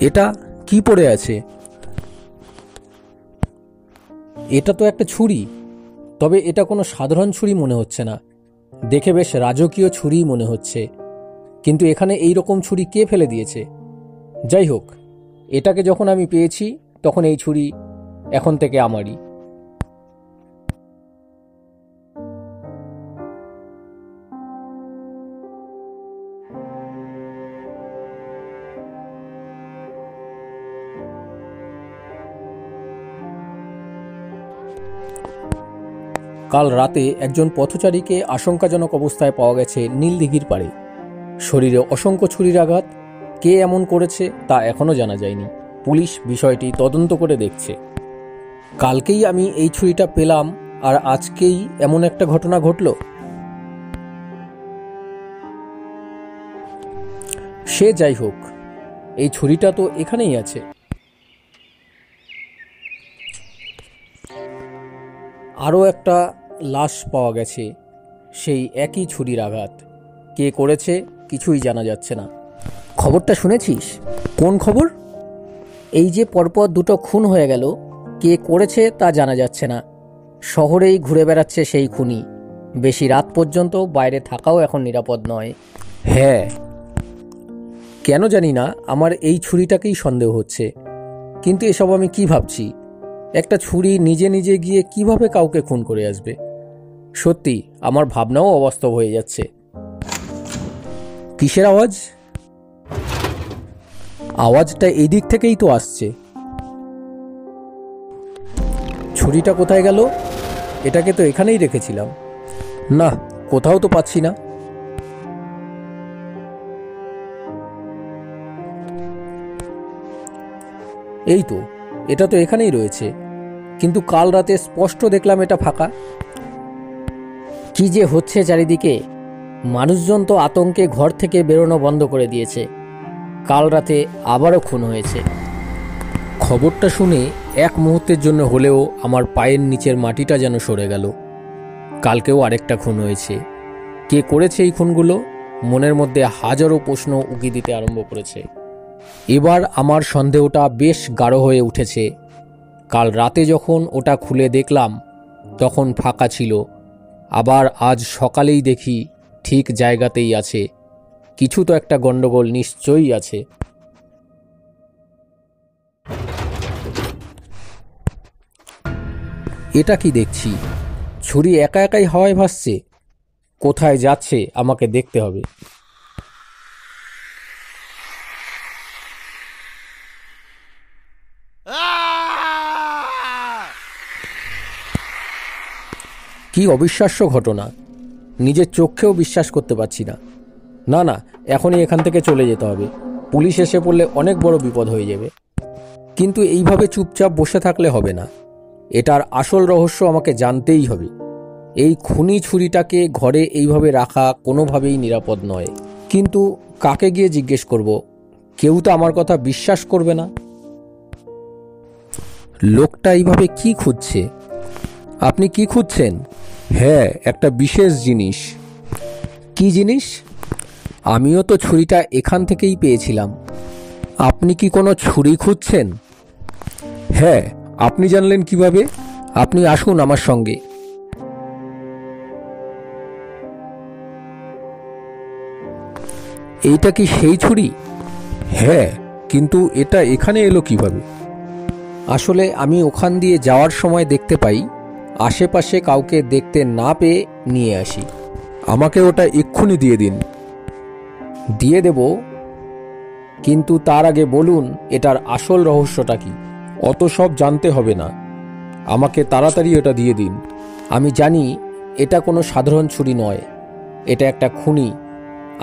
এটা কি পড়ে আছে? এটা তো একটা ছুরি, তবে এটা কোনো সাধারণ ছুরি মনে হচ্ছে না। দেখে বেশ রাজকীয় ছুরি মনে হচ্ছে, কিন্তু এখানে এই রকম ছুরি কে ফেলে দিয়েছে? যাই হোক, এটাকে যখন আমি পেয়েছি তখন এই ছুরি এখন থেকে আমারই। কাল রাতে একজন পথচারীকে আশঙ্কাজনক অবস্থায় পাওয়া গেছে নীলদিঘির পাড়ে। শরীরে অসংখ্য ছুরির আঘাত। কে এমন করেছে তা এখনো জানা যায়নি। পুলিশ বিষয়টি তদন্ত করে দেখছে। কালকেই আমি এই ছুরিটা পেলাম, আর আজকেই এমন একটা ঘটনা ঘটল। সে যাই হোক, এই ছুরিটা তো এখানেই আছে। আরও একটা লাশ পাওয়া গেছে, সেই একই ছুরির আঘাত। কে করেছে কিছুই জানা যাচ্ছে না। খবরটা শুনেছিস? কোন খবর? এই যে পরপর দুটো খুন হয়ে গেল, কে করেছে তা জানা যাচ্ছে না। শহরেই ঘুরে বেড়াচ্ছে সেই খুনি। বেশি রাত পর্যন্ত বাইরে থাকাও এখন নিরাপদ নয়। হ্যাঁ, কেন জানি না আমার এই ছুরিটাকেই সন্দেহ হচ্ছে। কিন্তু এসব আমি কি ভাবছি? একটা ছুরি নিজে নিজে গিয়ে কিভাবে কাউকে খুন করে আসবে? সত্যি আমার ভাবনাও অবাস্তব হয়ে যাচ্ছে। কিসের আওয়াজ? আওয়াজটা এই দিক থেকেই তো আসছে। ছুরিটা কোথায় গেল? এটাকে তো এখানেই রেখেছিলাম। না, কোথাও তো পাচ্ছি না। এই তো, এটা তো এখানেই রয়েছে, কিন্তু কাল রাতে স্পষ্ট দেখলাম এটা ফাঁকা। কি যে হচ্ছে চারিদিকে! মানুষজন তো আতঙ্কে ঘর থেকে বেরোনো বন্ধ করে দিয়েছে। কাল রাতে আবারও খুন হয়েছে। খবরটা শুনে এক মুহূর্তের জন্য হলেও আমার পায়ের নিচের মাটিটা যেন সরে গেল। কালকেও আরেকটা খুন হয়েছে। কে করেছে এই খুনগুলো? মনের মধ্যে হাজারো প্রশ্ন উকি দিতে আরম্ভ করেছে। এবার আমার সন্দেহটা বেশ গাঢ় হয়ে উঠেছে। কাল রাতে যখন ওটা খুলে দেখলাম তখন ফাঁকা ছিল, আবার আজ সকালেই দেখি ঠিক জায়গাতেই আছে। কিছু তো একটা গন্ডগোল নিশ্চয়ই আছে। এটা কি দেখছি? ছুরি একা একাই হাওয়ায় ভাসছে। কোথায় যাচ্ছে আমাকে দেখতে হবে। কি অবিশ্বাস্য ঘটনা! নিজের চোখেও বিশ্বাস করতে পারছি না। না না, এখনই এখান থেকে চলে যেতে হবে। পুলিশ এসে পড়লে অনেক বড় বিপদ হয়ে যাবে। কিন্তু এইভাবে চুপচাপ বসে থাকলে হবে না। এটার আসল রহস্য আমাকে জানতেই হবে। এই খুনি ছুরিটাকে ঘরে এইভাবে রাখা কোনোভাবেই নিরাপদ নয়। কিন্তু কাকে গিয়ে জিজ্ঞেস করব? কেউ তো আমার কথা বিশ্বাস করবে না। লোকটা এইভাবে কি খুঁজছে? আপনি কি খুঁজছেন? হ্যাঁ, একটা বিশেষ জিনিস। কি জিনিস? আমিও তো ছুরিটা এখান থেকেই পেয়েছিলাম। আপনি কি কোনো ছুরি খুঁজছেন? হ্যাঁ। আপনি জানলেন কিভাবে? আপনি আসুন আমার সঙ্গে। এইটা কি সেই ছুরি? হ্যাঁ, কিন্তু এটা এখানে এলো কিভাবে? আসলে আমি ওখান দিয়ে যাওয়ার সময় দেখতে পাই, আশেপাশে কাউকে দেখতে না পেয়ে নিয়ে আসি। আমাকে ওটা এক্ষুনি দিয়ে দিন। দিয়ে দেব, কিন্তু তার আগে বলুন এটার আসল রহস্যটা কি? অত সব জানতে হবে না, আমাকে তাড়াতাড়ি এটা দিয়ে দিন। আমি জানি এটা কোনো সাধারণ ছুরি নয়, এটা একটা খুনি।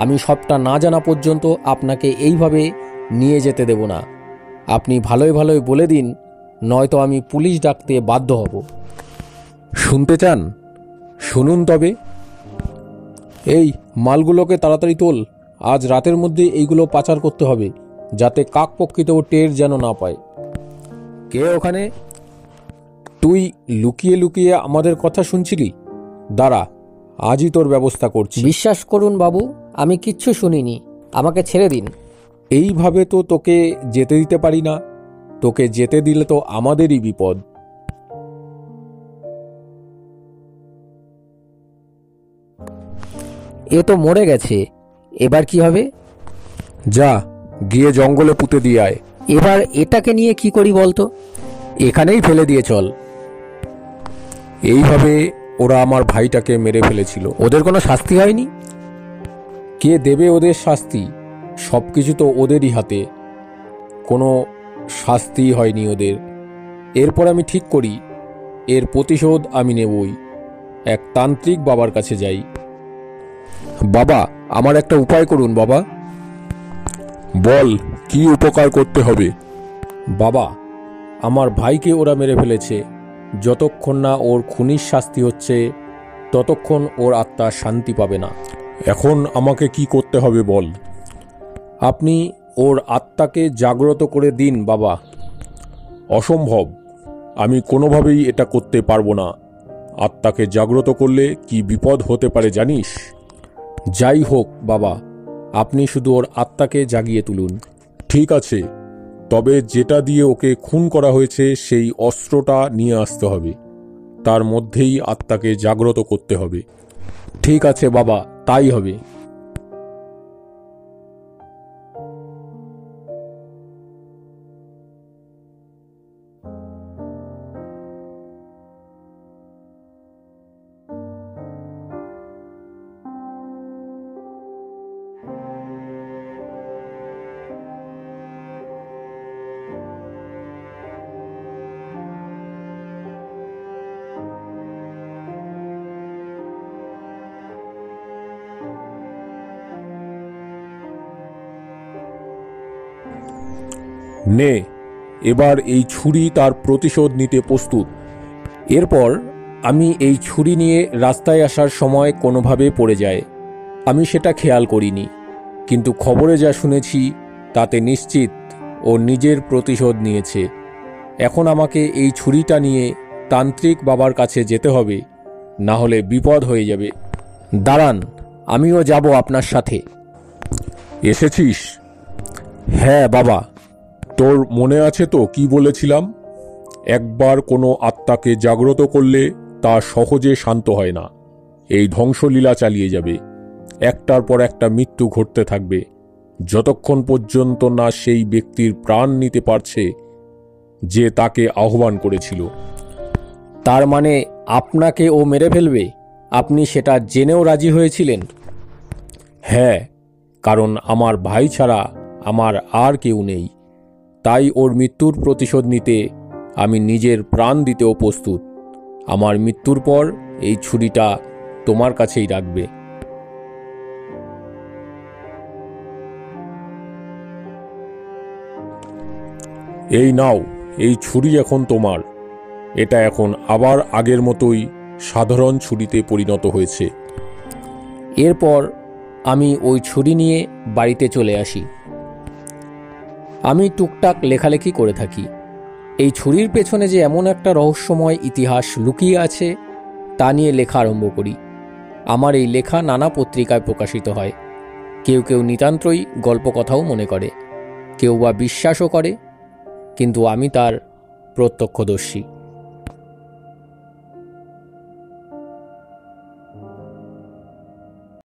আমি সবটা না জানা পর্যন্ত আপনাকে এইভাবে নিয়ে যেতে দেব না। আপনি ভালোই ভালোই বলে দিন, নয়তো আমি পুলিশ ডাকতে বাধ্য হব। শুনতে চান? শুনুন তবে। এই মালগুলোকে তাড়াতাড়ি তোল। আজ রাতের মধ্যে এইগুলো পাচার করতে হবে, যাতে কাকপক্ষিতেও টের যেন না পায়। কে ওখানে? তুই লুকিয়ে লুকিয়ে আমাদের কথা শুনছিলি? দাঁড়া, আজই তোর ব্যবস্থা করছি। বিশ্বাস করুন বাবু, আমি কিচ্ছু শুনিনি। আমাকে ছেড়ে দিন। এইভাবে তো তোকে যেতে দিতে পারি না। তোকে যেতে দিলে তো আমাদেরই বিপদ। এ তো মরে গেছে, এবার কি হবে? যা, গিয়ে জঙ্গলে পুঁতে দিয়ে আয়। এবার এটাকে নিয়ে কি করি বলতো? এখানেই ফেলে দিয়ে চল। এইভাবে ওরা আমার ভাইটাকে মেরে ফেলেছিল। ওদের কোনো শাস্তি হয়নি? কে দেবে ওদের শাস্তি? সবকিছু তো ওদেরই হাতে। কোনো শাস্তি হয়নি ওদের। এরপর আমি ঠিক করি এর প্রতিশোধ আমি নেবই। এক তান্ত্রিক বাবার কাছে যাই। বাবা, আমার একটা উপায় করুন বাবা। বল, কি উপকার করতে হবে? বাবা, আমার ভাইকে ওরা মেরে ফেলেছে। যতক্ষণ না ওর খুনির শাস্তি হচ্ছে ততক্ষণ ওর আত্মা শান্তি পাবে না। এখন আমাকে কি করতে হবে বল। আপনি ওর আত্মাকে জাগ্রত করে দিন বাবা। অসম্ভব, আমি কোনোভাবেই এটা করতে পারবো না। আত্মাকে জাগ্রত করলে কি বিপদ হতে পারে জানিস? যাই হোক বাবা, আপনি শুধু ওর আত্মাকে জাগিয়ে তুলুন। ঠিক আছে, তবে যেটা দিয়ে ওকে খুন করা হয়েছে সেই অস্ত্রটা নিয়ে আসতে হবে। তার মধ্যেই আত্মাকে জাগ্রত করতে হবে। ঠিক আছে বাবা, তাই হবে। নে, এবার এই ছুরি তার প্রতিশোধ নিতে প্রস্তুত। এরপর আমি এই ছুরি নিয়ে রাস্তায় আসার সময় কোনোভাবে পড়ে যায়। আমি সেটা খেয়াল করিনি, কিন্তু খবরে যা শুনেছি তাতে নিশ্চিত ও নিজের প্রতিশোধ নিয়েছে। এখন আমাকে এই ছুরিটা নিয়ে তান্ত্রিক বাবার কাছে যেতে হবে, না হলে বিপদ হয়ে যাবে। দাঁড়ান, আমিও যাব আপনার সাথে। এসেছিস? হ্যাঁ বাবা। তোর মনে আছে তো কি বলেছিলাম? একবার কোনো আত্মাকে জাগ্রত করলে তা সহজে শান্ত হয় না। এই ধ্বংসলীলা চালিয়ে যাবে। একটার পর একটা মৃত্যু ঘটতে থাকবে, যতক্ষণ পর্যন্ত না সেই ব্যক্তির প্রাণ নিতে পারছে যে তাকে আহ্বান করেছিল। তার মানে আপনাকে ও মেরে ফেলবে? আপনি সেটা জেনেও রাজি হয়েছিলেন? হ্যাঁ, কারণ আমার ভাই ছাড়া আমার আর কেউ নেই। তাই ওর মৃত্যুর প্রতিশোধ নিতে আমি নিজের প্রাণ দিতেও প্রস্তুত। আমার মৃত্যুর পর এই ছুরিটা তোমার কাছেই রাখবে। এই নাও, এই ছুরি এখন তোমার। এটা এখন আবার আগের মতোই সাধারণ ছুরিতে পরিণত হয়েছে। এরপর আমি ওই ছুরি নিয়ে বাড়িতে চলে আসি। আমি টুকটাক লেখালেখি করে থাকি। এই ছুরির পেছনে যে এমন একটা রহস্যময় ইতিহাস লুকিয়ে আছে তা নিয়ে লেখা আরম্ভ করি। আমার এই লেখা নানা পত্রিকায় প্রকাশিত হয়। কেউ কেউ নিতান্তই গল্পকথাও মনে করে, কেউ বা বিশ্বাসও করে, কিন্তু আমি তার প্রত্যক্ষদর্শী।